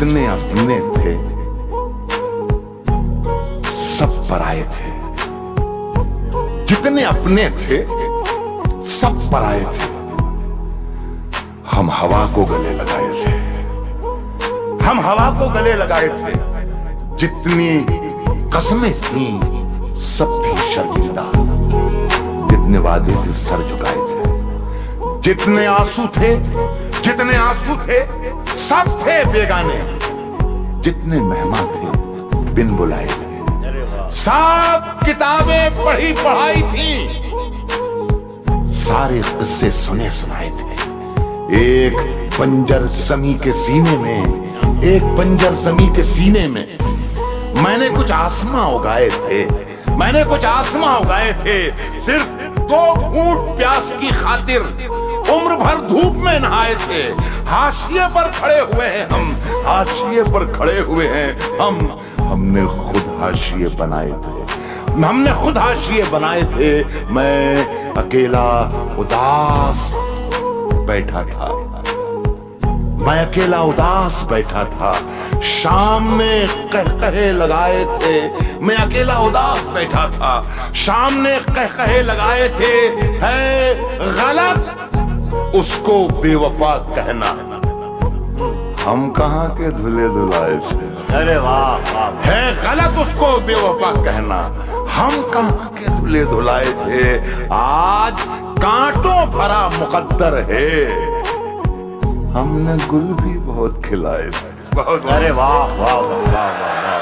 जितने अपने थे सब पराये थे, जितने अपने थे सब पराये थे। हम हवा को गले लगाए थे, हम हवा को गले लगाए थे। जितनी कसमें थी सब थी शर्मिंदा, जितने वादे थे सर झुकाए थे। जितने आंसू थे, जितने आंसू थे सब थे बेगाने, जितने मेहमान थे बिन बुलाए थे। सब किताबें पढ़ी पढ़ाई थी, सारे किस्से सुने सुनाए थे। एक पंजर समी के सीने में, एक पंजर समी के सीने में मैंने कुछ आसमां उगाए थे, मैंने कुछ आसमां उगाए थे। सिर्फ 2 घूंट प्यास की खातिर उम्र भर धूप में नहाए थे। हाशिए पर खड़े हुए हैं हम, हाशिए पर खड़े हुए हैं हम। हमने खुद हाशिए बनाए थे, हमने खुद हाशिए बनाए थे। मैं अकेला उदास बैठा था, मैं अकेला उदास बैठा था। शाम ने कहकहे लगाए थे, मैं अकेला उदास बैठा था। शाम ने कहकहे लगाए थे, है गलत उसको बेवफा कहना। हम कहां के धुले धुलाए थे, अरे वाह वाह। है गलत उसको बेवफा कहना। हम कहां के धुले धुलाए थे, आज कांटों भरा मुकद्दर है। हमने गुल भी बहुत खिलाए थे, बहुत। अरे वाह वाह वाह वाह वाह।